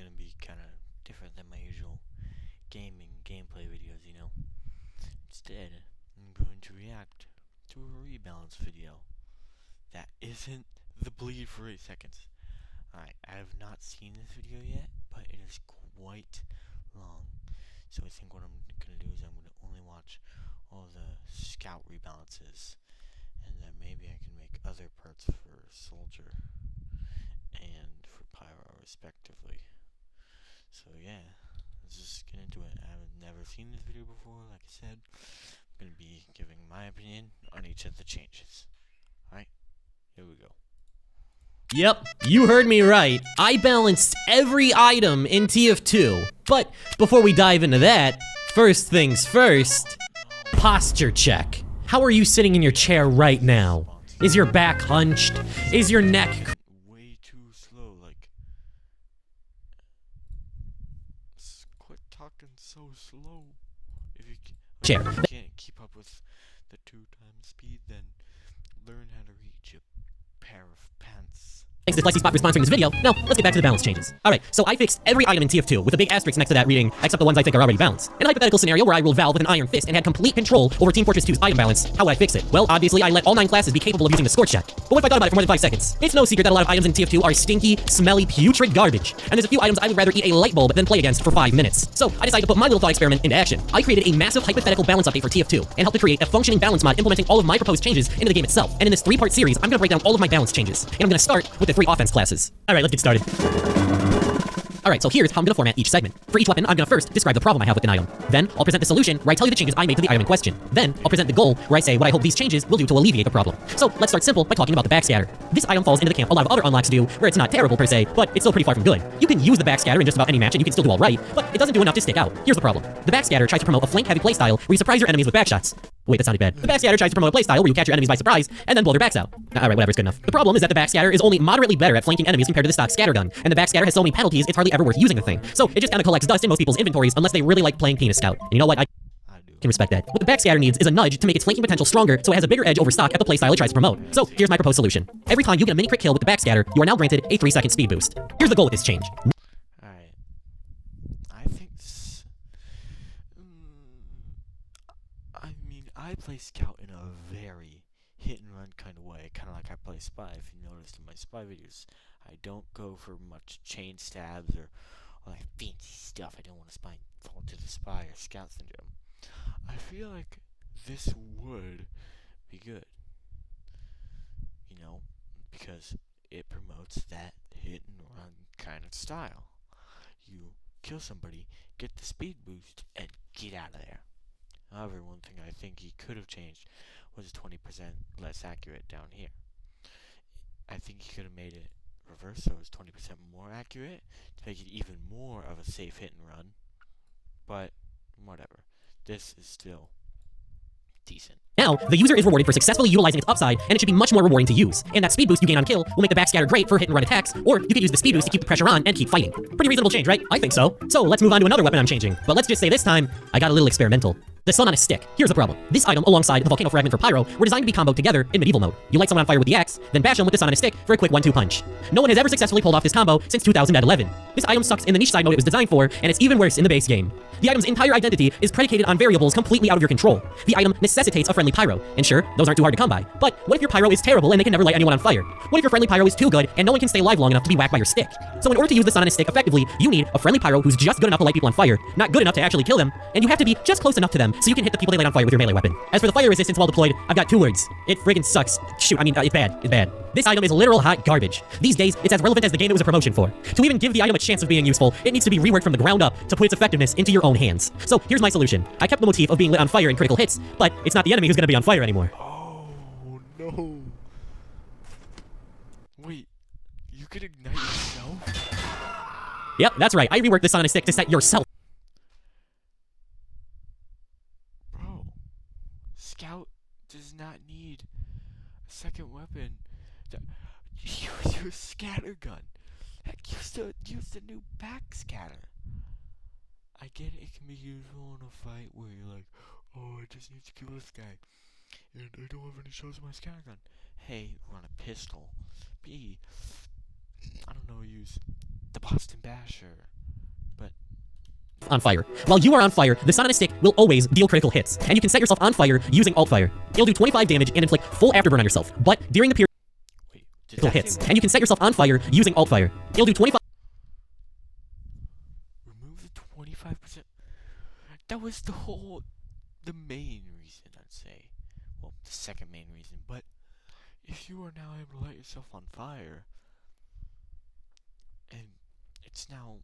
gonna be kind of different than my usual gameplay videos, you know. Instead, I'm going to react to a rebalance video that isn't the bleed for 8 seconds. Alright, I have not seen this video yet, but it is quite long. So I think what I'm gonna do is I'm gonna only watch all the scout rebalances, and then maybe I can make other parts for soldier and for pyro respectively. So yeah, let's just get into it. I have never seen this video before, like I said. I'm gonna be giving my opinion on each of the changes. Alright, here we go. Yep, you heard me right. I balanced every item in TF2. But before we dive into that, first things first, posture check. How are you sitting in your chair right now? Is your back hunched? Is your neck way too slow, like quit talking so slow. If you chair? can't keep up with the 2 times speed, then learn how to reach a pair of pants. Thanks to Slicey Spot for sponsoring this video. Now, let's get back to the balance changes. Alright, so I fixed every item in TF2 with a big asterisk next to that reading, except the ones I think are already balanced. In a hypothetical scenario where I ruled Valve with an iron fist and had complete control over Team Fortress 2's item balance, how would I fix it? Well, obviously I let all 9 classes be capable of using the score check. But what if I thought about it for more than 5 seconds? It's no secret that a lot of items in TF2 are stinky, smelly, putrid garbage. And there's a few items I would rather eat a light bulb than play against for 5 minutes. So I decided to put my little thought experiment into action. I created a massive hypothetical balance update for TF2 and helped to create a functioning balance mod implementing all of my proposed changes into the game itself. And in this 3-part series, I'm going to break down all of my balance changes. And I'm going to start with the 3 offense classes. Alright, let's get started. Alright, so here's how I'm going to format each segment. For each weapon, I'm going to first describe the problem I have with an item. Then, I'll present the solution where I tell you the changes I made to the item in question. Then, I'll present the goal where I say what I hope these changes will do to alleviate the problem. So, let's start simple by talking about the backscatter. This item falls into the camp a lot of other unlocks do, where it's not terrible per se, but it's still pretty far from good. You can use the backscatter in just about any match and you can still do alright, but it doesn't do enough to stick out. Here's the problem. The backscatter tries to promote a flank-heavy playstyle where you surprise your enemies with backshots. Wait, that sounded bad. The backscatter tries to promote a playstyle where you catch your enemies by surprise and then blow their backs out. Alright, whatever, it's good enough. The problem is that the backscatter is only moderately better at flanking enemies compared to the stock scattergun, and the backscatter has so many penalties it's hardly ever worth using the thing. So it just kinda collects dust in most people's inventories unless they really like playing Penis Scout. And you know what? I can respect that. What the backscatter needs is a nudge to make its flanking potential stronger so it has a bigger edge over stock at the playstyle it tries to promote. So here's my proposed solution. Every time you get a mini crit kill with the backscatter, you are now granted a 3-second speed boost. Here's the goal with this change. Alright, I think I play Scout in a very hit-and-run kind of way, kind of like I play Spy. If you noticed in my Spy videos, I don't go for much chain stabs or like fancy stuff. I don't want to fall into the Spy or Scout syndrome. I feel like this would be good, you know, because it promotes that hit-and-run kind of style. You kill somebody, get the speed boost, and get out of there. However, one thing I think he could have changed was 20% less accurate down here. I think he could have made it reverse, so it was 20% more accurate to make it even more of a safe hit and run. But whatever. This is still decent. Now, the user is rewarded for successfully utilizing its upside, and it should be much more rewarding to use. And that speed boost you gain on kill will make the backscatter great for hit-and-run attacks, or you could use the speed boost to keep the pressure on and keep fighting. Pretty reasonable change, right? I think so. So let's move on to another weapon I'm changing. But let's just say this time, I got a little experimental. The sun on a stick. Here's the problem. This item, alongside the volcano fragment for pyro, were designed to be comboed together in medieval mode. You light someone on fire with the axe, then bash them with the sun on a stick for a quick 1-2 punch. No one has ever successfully pulled off this combo since 2011. This item sucks in the niche side mode it was designed for, and it's even worse in the base game. The item's entire identity is predicated on variables completely out of your control. The item necessitates a friendly pyro, and sure, those aren't too hard to come by. But what if your pyro is terrible and they can never light anyone on fire? What if your friendly pyro is too good and no one can stay alive long enough to be whacked by your stick? So in order to use the sun on a stick effectively, you need a friendly pyro who's just good enough to light people on fire, not good enough to actually kill them, and you have to be just close enough to them so you can hit the people they light on fire with your melee weapon. As for the fire resistance while deployed, I've got 2 words. It friggin' sucks. Shoot, it's bad. It's bad. This item is literal hot garbage. These days, it's as relevant as the game it was a promotion for. To even give the item a chance of being useful, it needs to be reworked from the ground up to put its effectiveness into your own hands. So here's my solution. I kept the motif of being lit on fire in critical hits, but it's not the enemy who's gonna be on fire anymore. Oh no. Wait, you could ignite yourself? Yep, that's right. I reworked the sun on a stick to set yourself. Bro, Scout does not need a second weapon. Use your scatter gun. Heck, use the new backscatter. I get it can be useful in a fight where you're like, oh, I just need to kill this guy, and I don't have any shots with my scatter gun. Hey, run a pistol. B, I don't know, use the Boston Basher. on fire. While you are on fire, the sun on a stick will always deal critical hits, and you can set yourself on fire using alt fire. It'll do 25 damage and inflict full afterburn on yourself, but during the period critical hits, and you can set yourself on fire using alt fire. It'll do 25. Remove the 25%. That was the main reason, I'd say. Well, the second main reason, but if you are now able to light yourself on fire, and it's now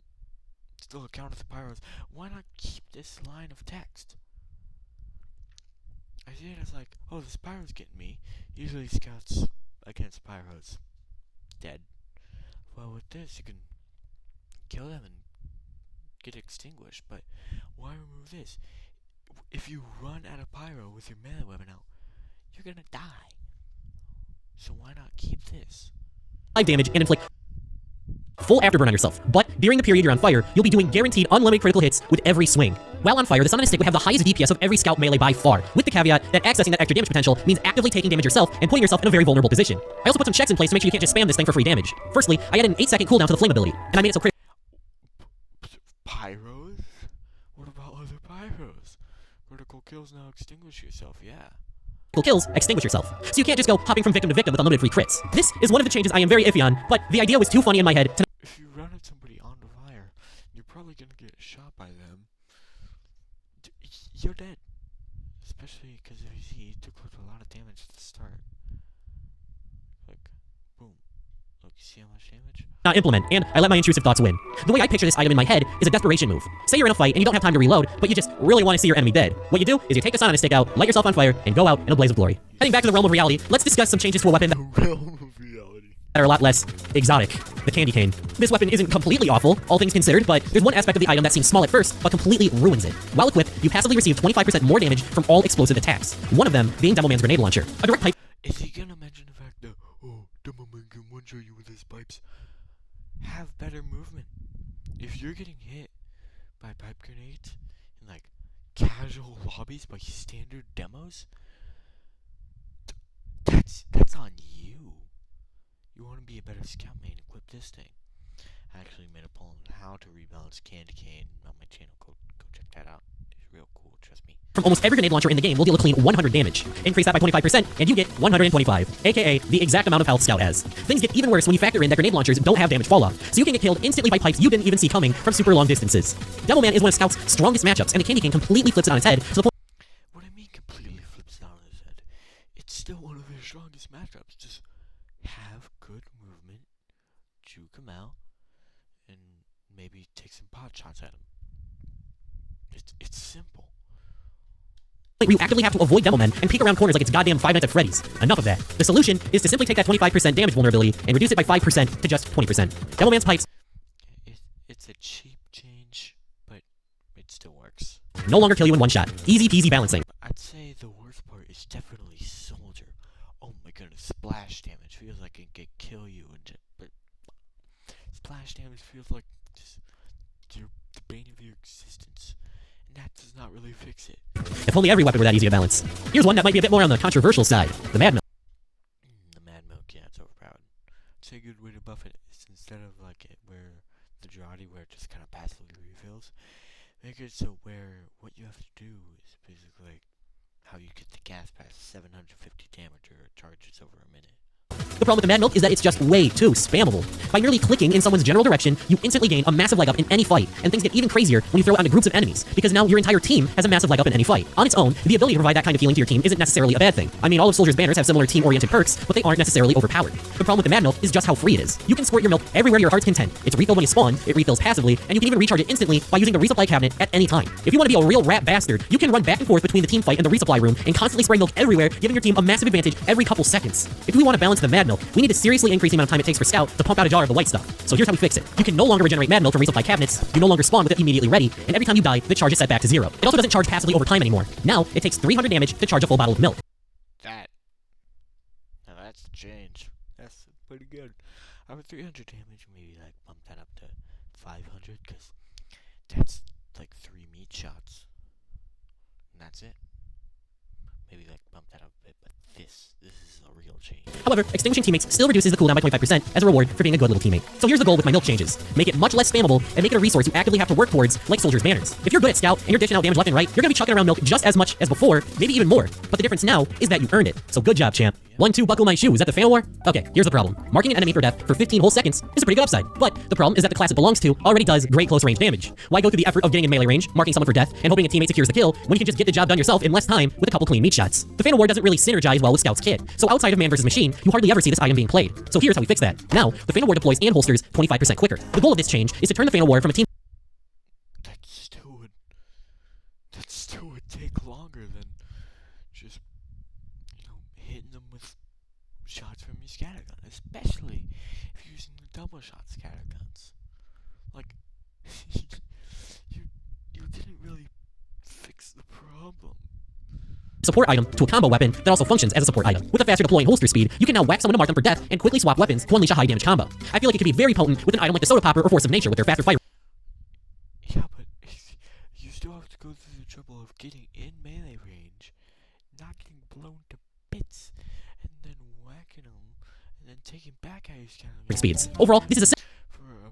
still a counter to pyros, why not keep this line of text? I see it as like, oh, this pyro's getting me. Usually scouts against pyros dead. Well, with this, you can kill them and get extinguished, but why remove this? If you run out of pyro with your melee weapon out, you're gonna die. So why not keep this? 5 damage and inflict full afterburn on yourself, but during the period you're on fire, you'll be doing guaranteed unlimited critical hits with every swing. While on fire, the sun on a stick would have the highest DPS of every scout melee by far, with the caveat that accessing that extra damage potential means actively taking damage yourself and putting yourself in a very vulnerable position. I also put some checks in place to make sure you can't just spam this thing for free damage. Firstly, I added an 8-second cooldown to the flame ability, and I made it so critical. Pyros? What about other pyros? Critical kills now extinguish yourself, yeah. Kills extinguish yourself. So you can't just go hopping from victim to victim with unlimited free crits. This is one of the changes I am very iffy on, but the idea was too funny in my head to if you run at somebody on the fire, you're probably gonna get shot by them. You're dead. Especially because if you see, he took a lot of damage at the start. Like, boom. Look, you see how much damage? not implement, and I let my intrusive thoughts win. The way I picture this item in my head is a desperation move. Say you're in a fight and you don't have time to reload, but you just really want to see your enemy dead. What you do is you take the sun on a stick out, light yourself on fire, and go out in a blaze of glory. Heading back to the realm of reality, let's discuss some changes to a weapon that are a lot less exotic. The candy cane. This weapon isn't completely awful, all things considered, but there's one aspect of the item that seems small at first, but completely ruins it. While equipped, you passively receive 25% more damage from all explosive attacks. One of them being Demoman's grenade launcher. A direct pipe. Is he gonna mention the fact that, oh, Demoman can one-shot you with his pipes? Have better movement. If you're getting hit by pipe grenades in like casual lobbies by standard demos, that's on you. You want to be a better scout main, equip this thing. I actually made a poll on how to rebalance candy cane on my channel. Go check that out. It's real cool, trust me. From almost every grenade launcher in the game will deal a clean 100 damage. Increase that by 25% and you get 125, aka the exact amount of health Scout has. Things get even worse when you factor in that grenade launchers don't have damage fall off, so you can get killed instantly by pipes you didn't even see coming from super long distances. Demoman is one of Scout's strongest matchups, and the candy cane completely flips it on its head to the point. What I mean completely flips it on his head? It's still one of his strongest matchups. Just have good movement, juke him out, and maybe take some pot shots at him. It's simple. Where you actively have to avoid Demoman and peek around corners like it's goddamn Five Nights at Freddy's. Enough of that. The solution is to simply take that 25% damage vulnerability and reduce it by 5% to just 20%. Demoman's pipes. It's a cheap change, but it still works. No longer kill you in one shot. Easy peasy balancing. I'd say the worst part is definitely Soldier. Oh my goodness, splash damage feels like it can kill you, but splash damage feels like just the bane of your existence. That does not really fix it. If only every weapon were that easy to balance. Here's one that might be a bit more on the controversial side. The Mad Milk. The Mad Milk, yeah, it's overpowered. I'd say a good way to buff it is instead of like it where the Jarati where it just kind of passively refills, make it so where what you have to do is basically like how you get the gas pass 750 damage or it charges over a minute. The problem with the Mad Milk is that it's just way too spammable. By merely clicking in someone's general direction, you instantly gain a massive leg up in any fight, and things get even crazier when you throw it onto groups of enemies, because now your entire team has a massive leg up in any fight. On its own, the ability to provide that kind of healing to your team isn't necessarily a bad thing. I mean, all of Soldier's banners have similar team-oriented perks, but they aren't necessarily overpowered. The problem with the Mad Milk is just how free it is. You can squirt your milk everywhere to your heart's content. It's refilled when you spawn, it refills passively, and you can even recharge it instantly by using the resupply cabinet at any time. If you want to be a real rat bastard, you can run back and forth between the team fight and the resupply room and constantly spray milk everywhere, giving your team a massive advantage every couple seconds. If we want to balance the Mad Milk, we need to seriously increase the amount of time it takes for Scout to pump out a jar of the white stuff. So here's how we fix it. You can no longer regenerate Mad Milk from resupply cabinets, you no longer spawn with it immediately ready, and every time you die, the charge is set back to 0. It also doesn't charge passively over time anymore. Now, it takes 300 damage to charge a full bottle of milk. Now that's the change. That's pretty good. I would 300 damage, maybe like bump that up to 500, because that's like 3 meat shots. And that's it. maybe like bump that up a bit, but this is a real change. However, extinguishing teammates still reduces the cooldown by 25% as a reward for being a good little teammate. So here's the goal with my milk changes. Make it much less spammable and make it a resource you actively have to work towards like soldiers' banners. If you're good at scout and you're dishing out damage left and right, you're gonna be chucking around milk just as much as before, maybe even more. But the difference now is that you earned it. So good job, champ. 1-2 buckle my shoe. Is that the fan war? Okay, here's the problem. Marking an enemy for death for 15 whole seconds is a pretty good upside. But the problem is that the class it belongs to already does great close range damage. Why go through the effort of getting in melee range, marking someone for death, and hoping a teammate secures the kill when you can just get the job done yourself in less time with a couple clean meat shots? The fan war doesn't really synergize well with Scout's kit. So outside of man versus machine, you hardly ever see this item being played. So here's how we fix that. Now, the fan war deploys and holsters 25% quicker. The goal of this change is to turn the fan war from a team That still would take longer than just, hitting them with shots from your scattergun, especially if you're using the double shot scatterguns. Like, you didn't really fix the problem. support item to a combo weapon that also functions as a support item. With a faster deploying holster speed, you can now whack someone to mark them for death and quickly swap weapons to unleash a high damage combo. I feel like it could be very potent with an item like the Soda Popper or Force of Nature with their faster fire. Yeah, but you still have to go through the trouble of getting in melee range, not getting blown to bits, and then whacking them, and then taking back out your scattergun Speeds. Overall, this is a for a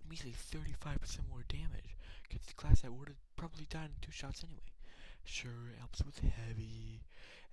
measly 35% more damage against the class that would have probably died in 2 shots anyway. Sure, it helps with heavy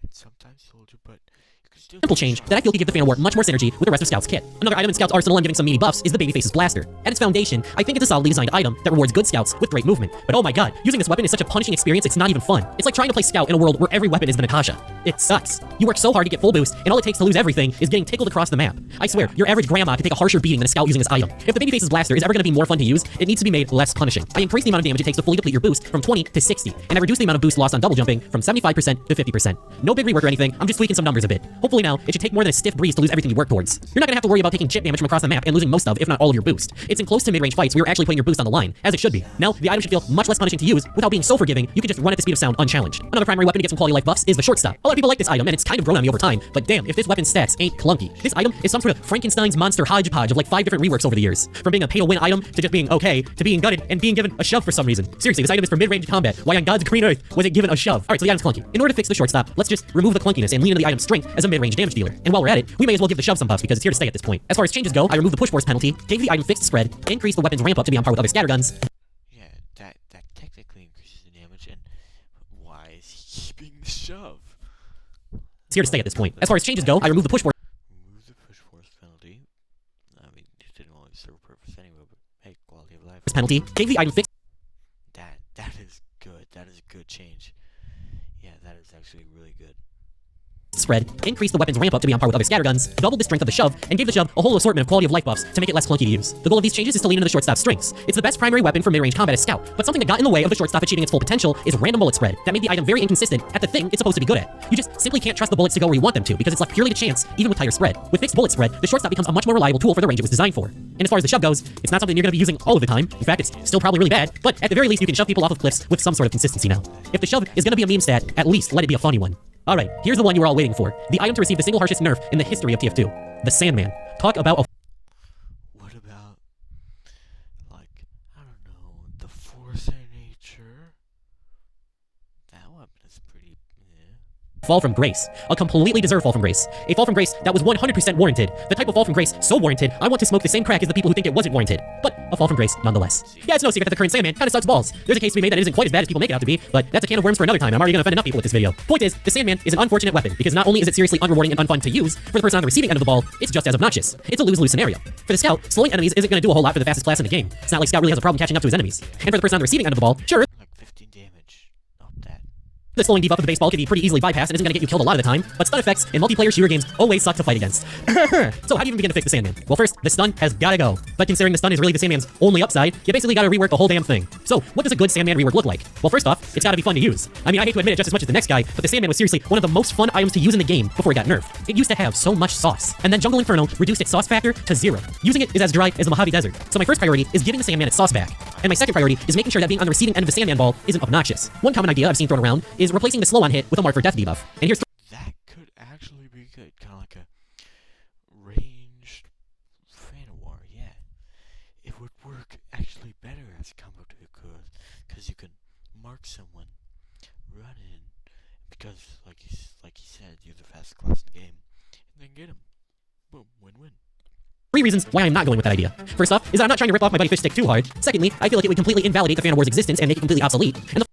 and sometimes soldier, but you can still simple change that I feel could give the fan war much more synergy with the rest of Scout's kit. Another item in Scout's arsenal and giving some meaty buffs is the Babyface's Blaster. At its foundation, I think it's a solidly designed item that rewards good Scouts with great movement. But oh my god, using this weapon is such a punishing experience, it's not even fun. It's like trying to play Scout in a world where every weapon is the Natasha. It sucks. You work so hard to get full boost, and all it takes to lose everything is getting tickled across the map. I swear, your average grandma could take a harsher beating than a Scout using this item. If the Babyface's Blaster is ever going to be more fun to use, it needs to be made less punishing. I increased the amount of damage it takes to fully deplete your boost from 20 to 60, and I reduced the amount of boost lost on double jumping from 75% to 50%. No big rework or anything, I'm just tweaking some numbers a bit. Hopefully now, it should take more than a stiff breeze to lose everything you work towards. You're not gonna have to worry about taking chip damage from across the map and losing most of, if not all of your boost. It's in close to mid-range fights where you're actually putting your boost on the line, as it should be. Now, the item should feel much less punishing to use without being so forgiving, you can just run at the speed of sound unchallenged. Another primary weapon to get some quality life buffs is the shortstop. A lot of people like this item, and it's kind of grown on me over time, but damn, if this weapon's stats ain't clunky. This item is some sort of Frankenstein's monster hodgepodge of like 5 different reworks over the years. From being a pay-to-win item to just being okay, to being gutted and being given a shove for some reason. Seriously, this item is for mid-range combat. Why on God's green earth was it given a shove? Alright, so the item's clunky. In order to fix the shortstop, let's just remove the clunkiness and lean into the item's strength as a mid-range damage dealer. And while we're at it, we may as well give the shove some buffs because it's here to stay at this point. As far as changes go, I removed the push force penalty, gave the item fixed spread, increased the weapon's ramp up to be on par with other scatterguns. Yeah, that technically increases the damage, and why is he keeping the shove? It's here to stay at this point. As far as changes go, I removed the push force Remove the push force penalty. I mean, it didn't always serve a purpose anyway, but hey, quality of life. penalty, gave the item fixed That is good. That is a good change. Yeah, that is actually really good. spread, increased the weapon's ramp up to be on par with other scatterguns, doubled the strength of the shove, and gave the shove a whole assortment of quality of life buffs to make it less clunky to use. The goal of these changes is to lean into the shortstop's strengths. It's the best primary weapon for mid-range combat as Scout, but something that got in the way of the shortstop achieving its full potential is random bullet spread. That made the item very inconsistent at the thing it's supposed to be good at. You just simply can't trust the bullets to go where you want them to because it's left purely to chance, even with tighter spread. With fixed bullet spread, the shortstop becomes a much more reliable tool for the range it was designed for. And as far as the shove goes, it's not something you're going to be using all of the time. In fact, it's still probably really bad, but at the very least you can shove people off of cliffs with some sort of consistency now. If the shove is going to be a meme stat, at least let it be a funny one. Alright, here's the one you were all waiting for. The item to receive the single harshest nerf in the history of TF2. The Sandman. Talk about a What about, like, I don't know, the Force of Nature? That weapon is pretty, fall from grace. A completely deserved fall from grace. A fall from grace that was 100% warranted. The type of fall from grace so warranted, I want to smoke the same crack as the people who think it wasn't warranted. But a fall from grace nonetheless. Yeah, it's no secret that the current Sandman kinda sucks balls. There's a case to be made that it isn't quite as bad as people make it out to be, but that's a can of worms for another time. I'm already gonna offend enough people with this video. Point is, the Sandman is an unfortunate weapon, because not only is it seriously unrewarding and unfun to use, for the person on the receiving end of the ball, it's just as obnoxious. It's a lose-lose scenario. For the Scout, slowing enemies isn't gonna do a whole lot for the fastest class in the game. It's not like Scout really has a problem catching up to his enemies. And for the person on the receiving end of the ball, sure, like 15 damage. Not that. the slowing debuff of the baseball can be pretty easily bypassed and isn't gonna get you killed a lot of the time, but stun effects in multiplayer shooter games always suck to fight against. So how do you even begin to fix the Sandman? Well, first, the stun has gotta go. But considering the stun is really the Sandman's only upside, you basically gotta rework the whole damn thing. So, what does a good Sandman rework look like? Well, first off, it's gotta be fun to use. I mean, I hate to admit it just as much as the next guy, but the Sandman was seriously one of the most fun items to use in the game before it got nerfed. It used to have so much sauce. And then Jungle Inferno reduced its sauce factor to 0. Using it is as dry as the Mojave Desert. So my first priority is giving the Sandman its sauce back. And my second priority is making sure that being on the receiving end of the Sandman ball isn't obnoxious. One common idea I've seen thrown around is replacing the slow on hit with a mark for death debuff. And here's That could actually be good. Kind of like a ranged fan war, yeah. It would work actually better as a combo to the cause, because you can mark someone, run in, because like he said, you're the fastest class in the game, and then get him. Boom, win-win. 3 reasons why I'm not going with that idea. First off, is that I'm not trying to rip off my buddy Fish Stick too hard. Secondly, I feel like it would completely invalidate the Fan of War's existence and make it completely obsolete. And the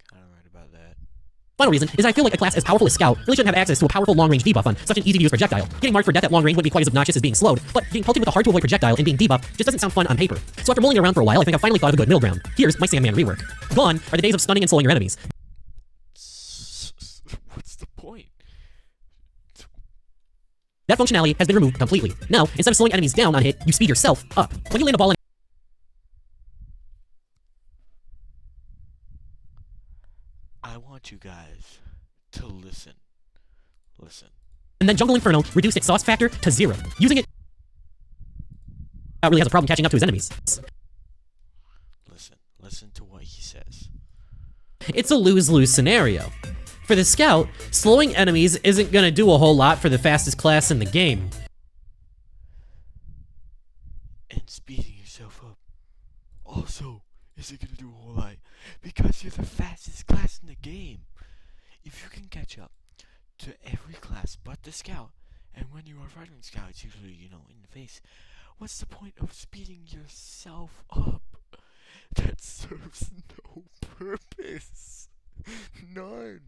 Kinda right about that. final reason is I feel like a class as powerful as Scout really shouldn't have access to a powerful long-range debuff on such an easy-to-use projectile. Getting marked for death at long range wouldn't be quite as obnoxious as being slowed, but being pelted with a hard-to-avoid projectile and being debuffed just doesn't sound fun on paper. So after mulling around for a while, I think I've finally thought of a good middle ground. Here's my Sandman rework. Gone are the days of stunning and slowing your enemies. What's the point? That functionality has been removed completely. Now, instead of slowing enemies down on hit, you speed yourself up. When you land a ball in I want you guys to listen. Listen. and then Jungle Inferno reduced its sauce factor to 0. Using it really has a problem catching up to his enemies. Listen. Listen to what he says. It's a lose-lose scenario. For the Scout, slowing enemies isn't gonna do a whole lot for the fastest class in the game. And speeding yourself up also isn't gonna do a whole lot because you're the fastest class in the game. If you can catch up to every class but the Scout, and when you are fighting Scout, it's usually, in the face, what's the point of speeding yourself up? That serves no purpose. None.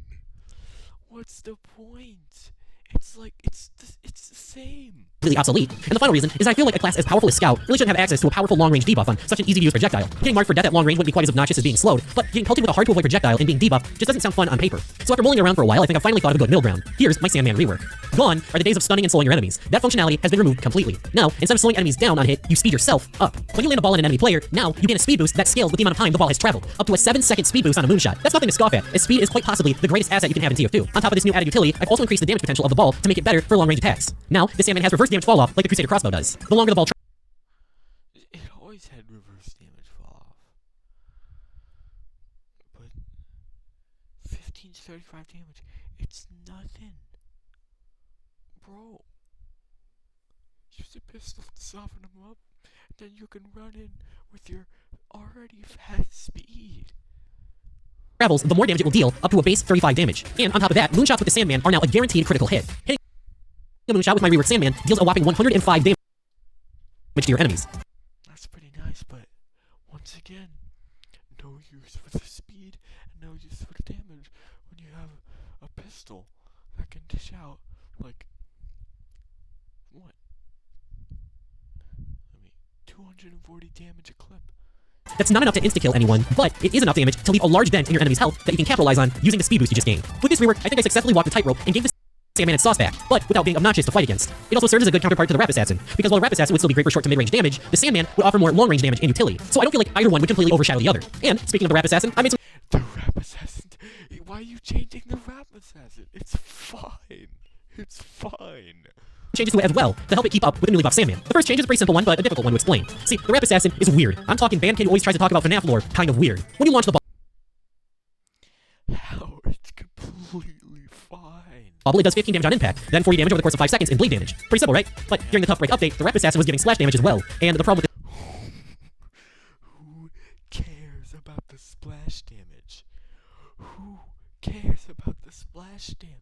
What's the point? It's like, it's the same. Completely obsolete. And the final reason is I feel like a class as powerful as Scout really shouldn't have access to a powerful long-range debuff on such an easy-to-use projectile. Getting marked for death at long range wouldn't be quite as obnoxious as being slowed, but getting pelted with a hard-to-avoid projectile and being debuffed just doesn't sound fun on paper. So after mulling around for a while, I think I've finally thought of a good middle ground. Here's my Sandman rework. Gone are the days of stunning and slowing your enemies. That functionality has been removed completely. Now, instead of slowing enemies down on hit, you speed yourself up. When you land a ball in an enemy player, now you gain a speed boost that scales with the amount of time the ball has traveled. Up to a 7-second speed boost on a moonshot. That's nothing to scoff at, as speed is quite possibly the greatest asset you can have in TF2. On top of this new added utility, I've also increased the damage potential of the ball to make it better for long-range attacks. Now, this Sandman has reverse damage fall off like the Crusader crossbow does. The longer the ball It always had reverse damage fall off. But 15 to 35 damage, it's nothing. Bro. Use a pistol to soften him up, then you can run in with your already fast speed. travels, the more damage it will deal, up to a base 35 damage. And on top of that, moonshots with the Sandman are now a guaranteed critical hit. Hitting a moonshot with my rework Sandman deals a whopping 105 damage to your enemies. That's pretty nice, but once again, no use for the speed and no use for the damage when you have a pistol that can dish out, like, what? 240 damage a clip. That's not enough to insta-kill anyone, but it is enough damage to leave a large dent in your enemy's health that you can capitalize on using the speed boost you just gained. With this rework, I think I successfully walked the tightrope and gave the Sandman its sauce back, but without being obnoxious to fight against. It also serves as a good counterpart to the Rap Assassin, because while the Rap Assassin would still be great for short to mid-range damage, the Sandman would offer more long-range damage and utility. So I don't feel like either one would completely overshadow the other. And speaking of the Rap Assassin, I made some The Rap Assassin? Why are you changing the Rap Assassin? It's fine. It's fine. changes to it as well to help it keep up with the newly buffed Sandman. The first change is a pretty simple one, but a difficult one to explain. See, the Rap Assassin is weird. I'm talking band kid who always tries to talk about FNAF lore, kind of weird. When you launch the How? It's completely fine. bubble, it does 15 damage on impact, then 40 damage over the course of 5 seconds in bleed damage. Pretty simple, right? But during the Tough Break update, the Rap Assassin was giving splash damage as well, and the problem with Who cares about the splash damage? Who cares about the splash damage?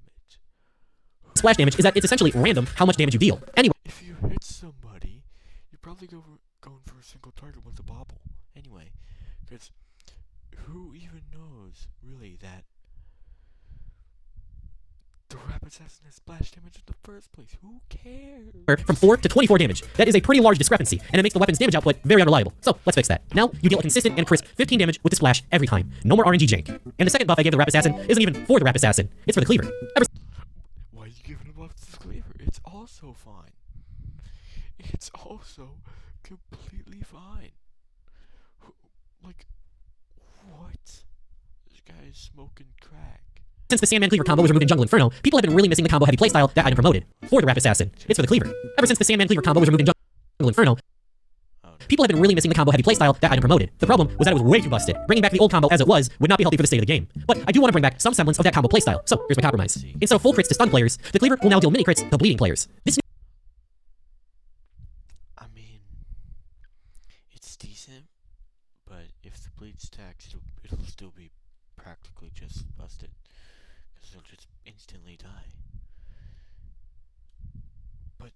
splash damage is that it's essentially random how much damage you deal. Anyway, If you hit somebody, you probably going for a single target with a bobble. Anyway, because who even knows, really, that the Rap Assassin has splash damage in the first place? Who cares? from 4 to 24 damage. That is a pretty large discrepancy, and it makes the weapon's damage output very unreliable. So, let's fix that. Now, you deal a consistent and crisp 15 damage with the splash every time. No more RNG jank. And the second buff I gave the Rap Assassin isn't even for the Rap Assassin, it's for the Cleaver. Why are you giving him up to the Cleaver? It's also fine. It's also completely fine. Like, what? This guy is smoking crack. Since the Sandman Cleaver combo was removed in Jungle Inferno, people have been really missing the combo heavy playstyle that item promoted. For the Rap Assassin, it's for the Cleaver. Ever since the Sandman Cleaver combo was removed in Jungle Inferno, people have been really missing the combo heavy playstyle that item promoted. The problem was that it was way too busted. Bringing back the old combo as it was would not be healthy for the state of the game. But I do want to bring back some semblance of that combo playstyle. So here's my compromise. Instead of full crits to stun players, the Cleaver will now deal mini crits to bleeding players. This I mean, it's decent, but if the bleed stacks, it'll still be practically just busted. Because they'll just instantly die. But,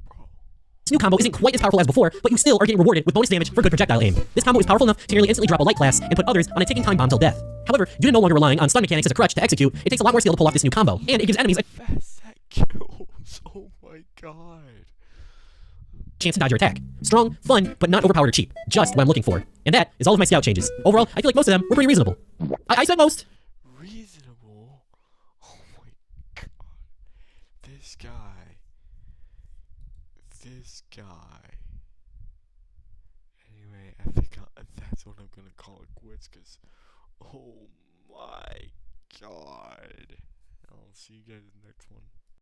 bro. This new combo isn't quite as powerful as before, but you still are getting rewarded with bonus damage for good projectile aim. This combo is powerful enough to nearly instantly drop a light class and put others on a ticking time bomb till death. However, due to no longer relying on stun mechanics as a crutch to execute, it takes a lot more skill to pull off this new combo, and it gives enemies a Fast that kills. Oh my god. chance to dodge your attack. Strong, fun, but not overpowered or cheap. Just what I'm looking for. And that is all of my scout changes. Overall, I feel like most of them were pretty reasonable. I said most. Reasonable? Oh my god. This guy. Anyway, I think that's what I'm gonna call it quits, because, oh my god. I'll see you guys in the next one.